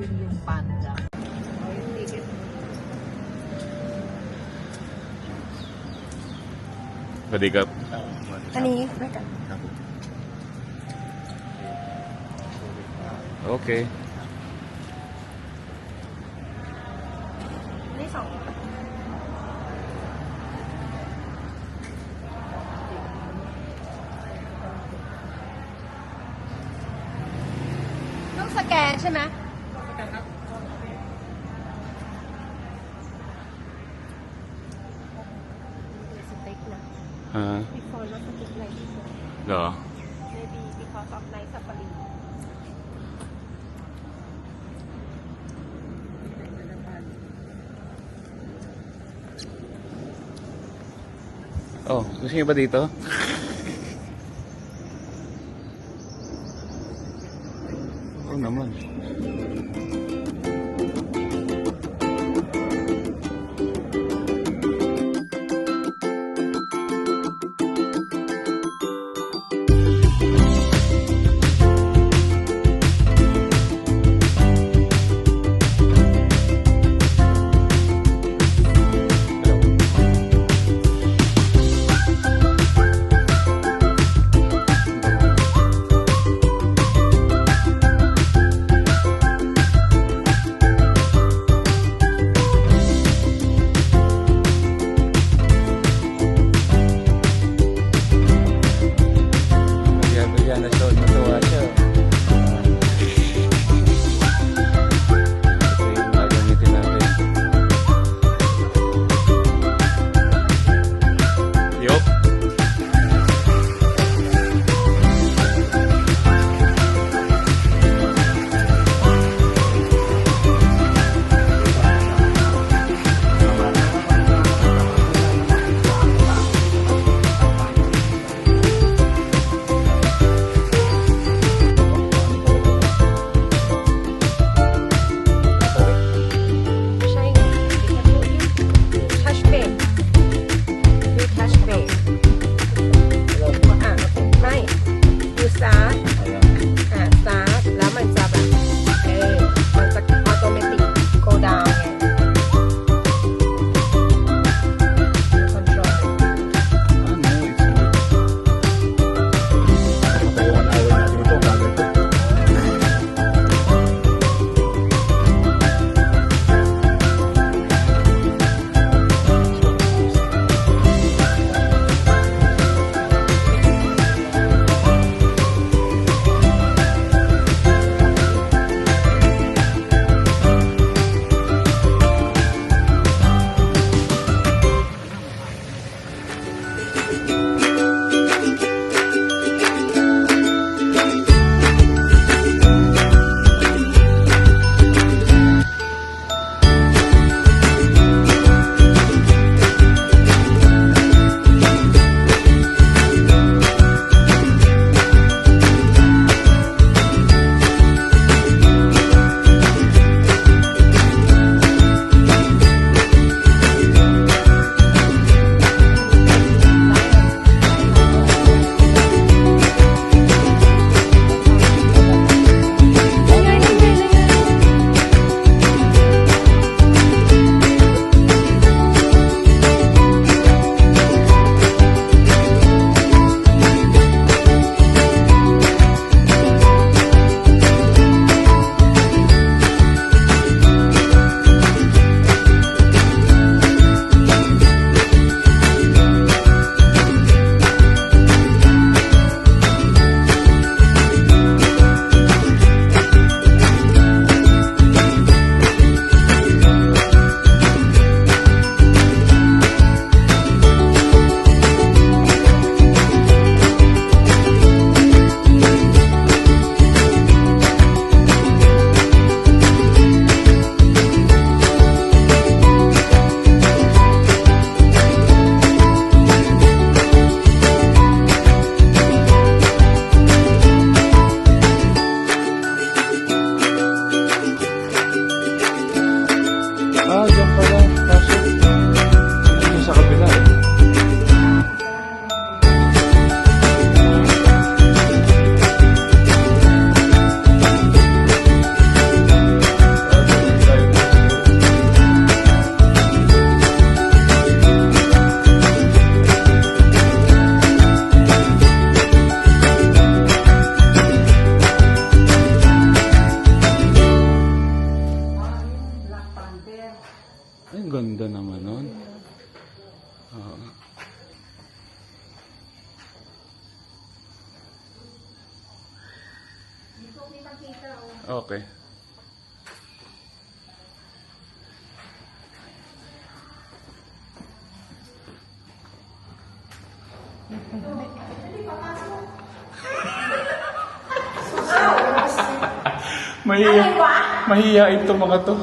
yun yung panda. O, yung ticket mo. Padikap. Ani? Okay. Ni song.ต้องสแกนใช่ไหมสเต็กนะ before not stick like this No. maybe because of night safari Oh, gusto niyo ba dito? Oo naman. ganda naman nun. Oo. Okay. Mahihiyain to mga to.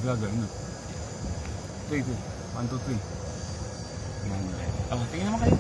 Vlogger, no? Ito. 1, 2, 3. Tingnan naman kayo.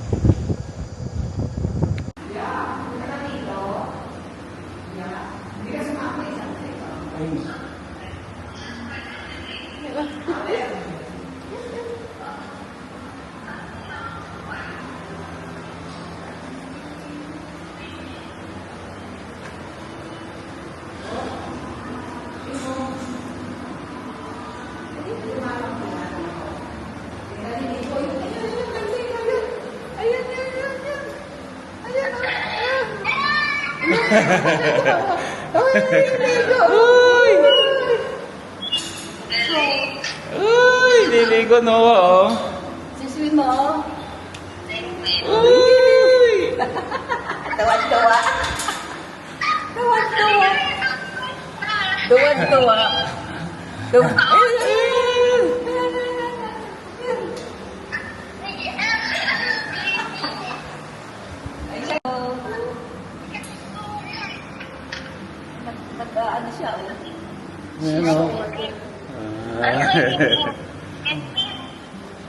Uy, liligo Noah, oh. Siswin mo, oh. Uy! Tawad-tawa. Tawad-tawa. Tawad-tawa. Ano siya, oh. Ayan, oh.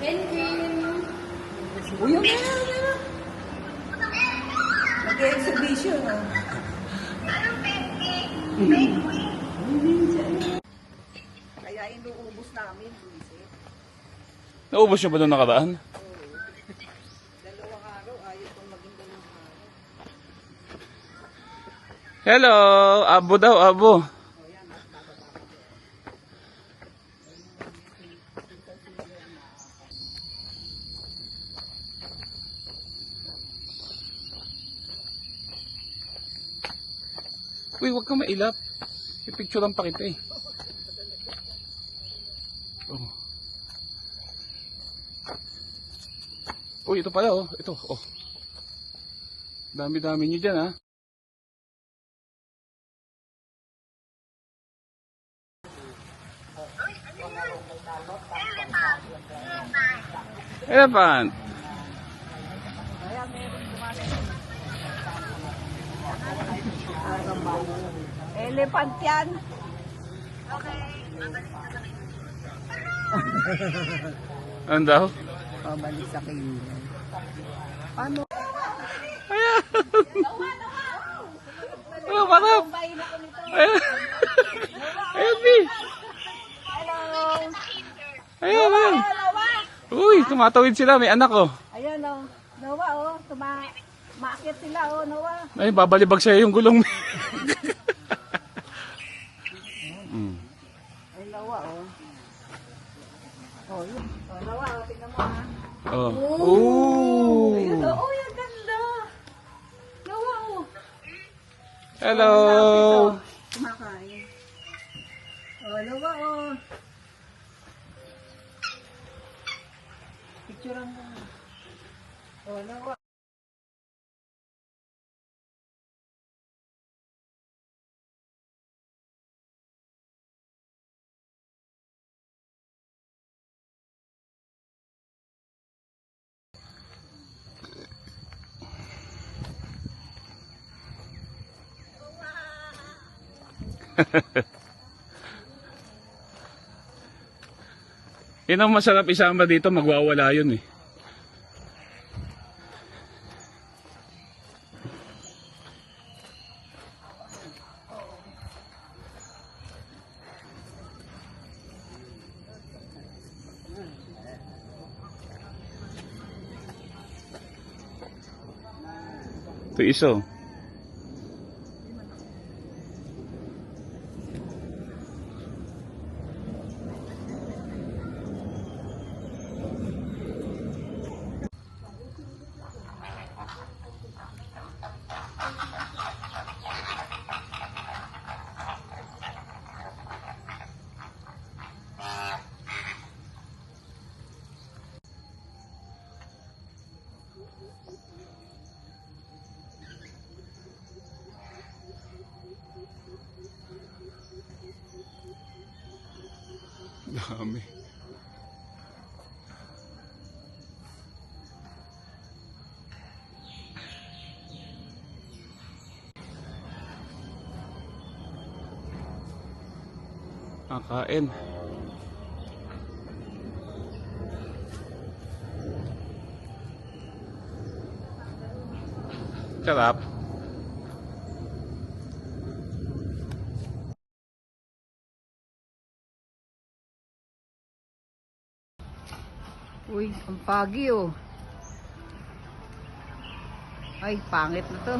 Penguin. Uy, yung gano'n. Mag-exhibition, oh. Kaya inuubos namin, Luisit. Naubos niyo ba doon nakaraan? Dalawang araw, ayaw kong maging dalawang araw. Hello! Abo daw, abo. Uy, huwag kang mailap. I-picturean pa kita eh. Oh. Uy, ito pala oh. Ito, oh. Dami-dami nyo dyan ha. Elephant. Elephant yan. Ano daw? Pabalik sa kayo. Paano? Ayan! Oh, parang! Ayan! Ayan, B! Hello! Ayan, ayan! Noah! Uy, tumatawid sila. May anak oh. Ayan, oh. Noah, oh. Maakyat sila, oh, Noah. Ay, babalibag sa'yo yung gulong. Ay, Noah, oh. Oh, yun. Oh, Noah, oh, tingnan mo, ha. Oh. Ooh. Ayun, oh, uy, ang ganda. Noah, oh. Hello. Kumakain. Oh, Noah, oh. Picturean mo. Oh, Noah. Yun ang masarap isama dito, magwawala yun eh. Ito iso. Dami. Kakain. Sarap. Uy, ang pagi, oh. Ay, pangit na to.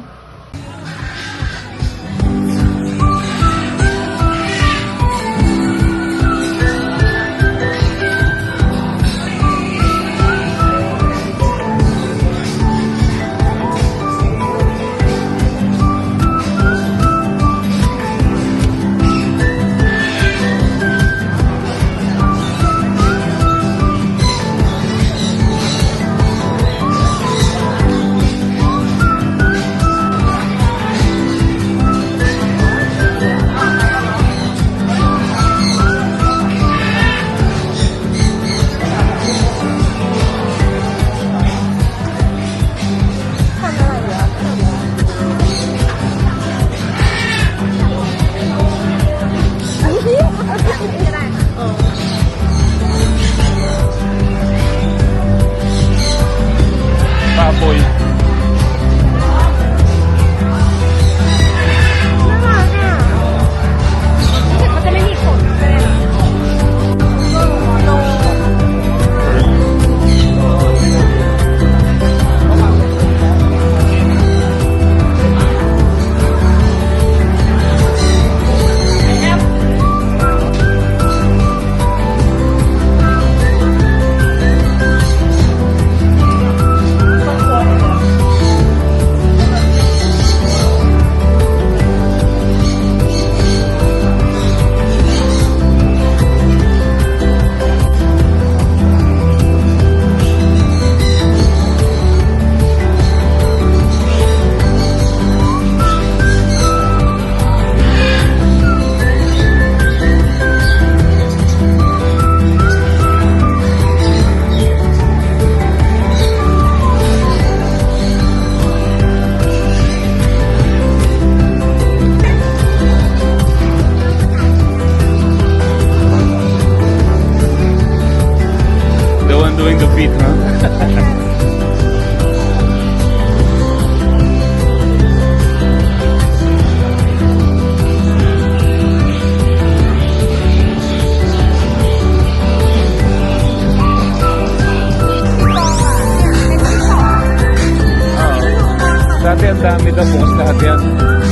Dati ang dami daw, bukas lahat yan.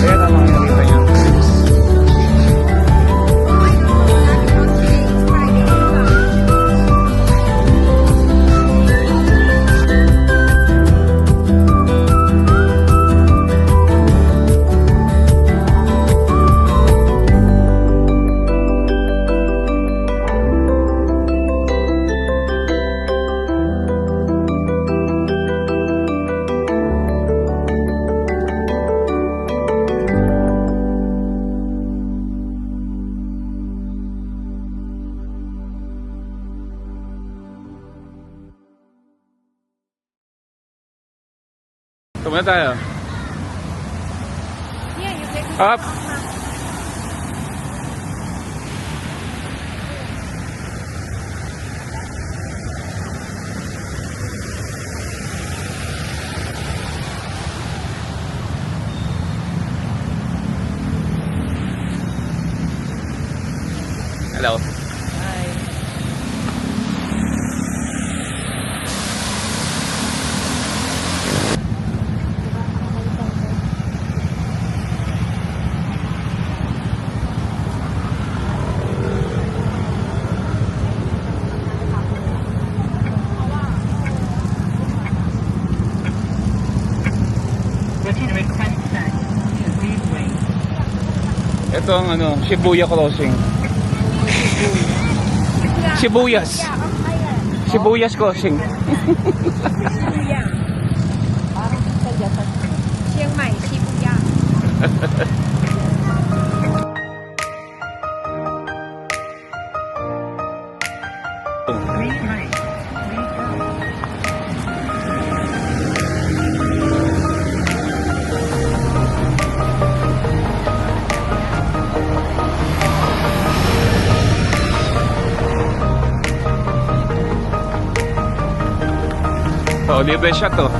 Ayan ang mga nakita nyo. Tumuna tayo. Yeah, you get Up! Hello. Ito ang ano, Shibuya Crossing. Shibuyas. Shibuyas Crossing. Shibuya. Parang sa Japan. Chiang Mai, Shibuya. So, libre siya to.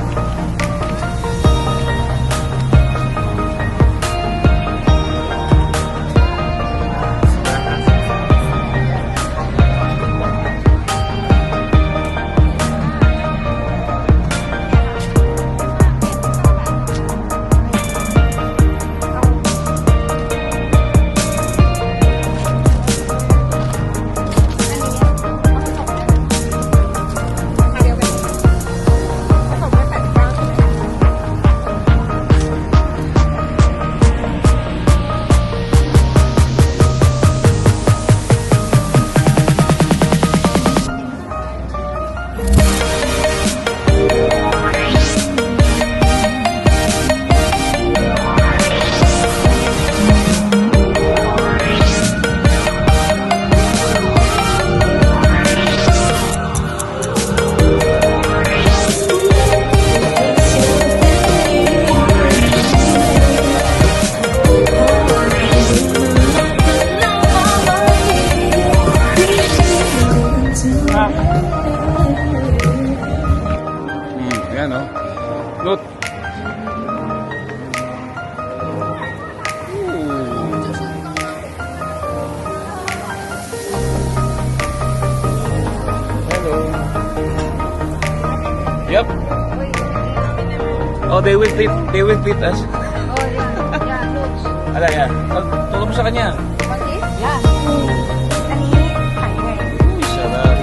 Yan o. Look. Hello. Yep. Oh, they will treat us. Oh, yeah. Yeah, looks. Ala yan. Tulong mo sa kanya. What is? Yeah. Kanini, Thai. Uy, sarap.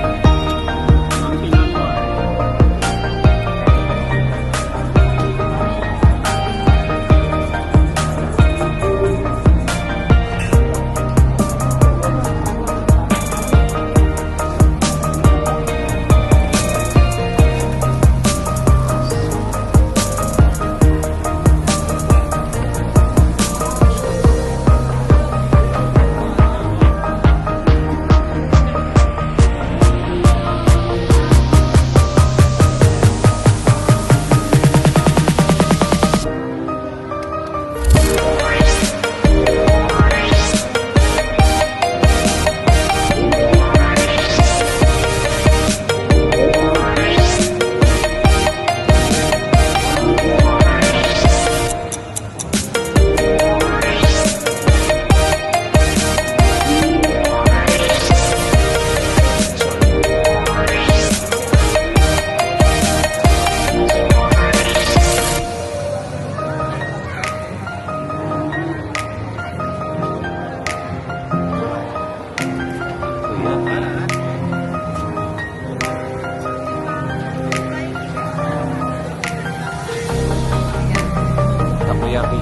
teriyaki.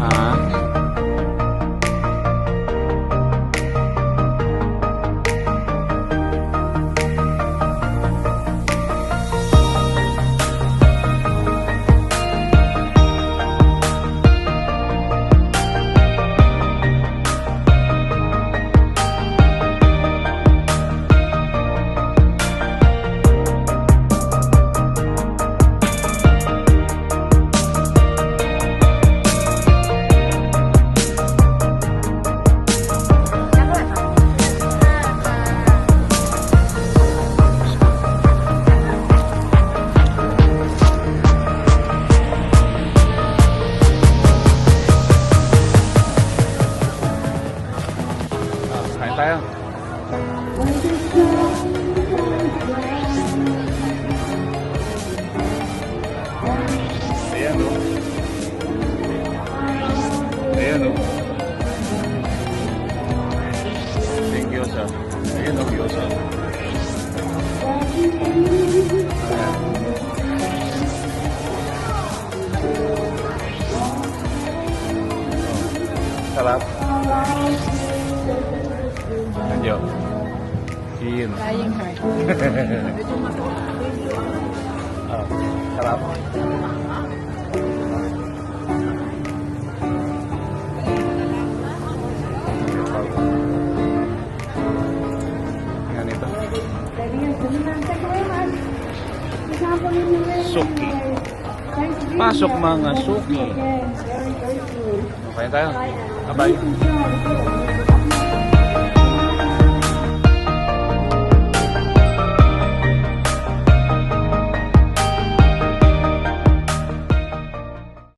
Ah. Kain tayo. Ayan o. Ayan o. May gyoza. Ayan o, gyoza. Ayan. Sarap. Anjo. Iyon. Flying hard. Ah, sarap. Yan ito. Suki. Pasok mga suki. Okay tayo. Bye-bye.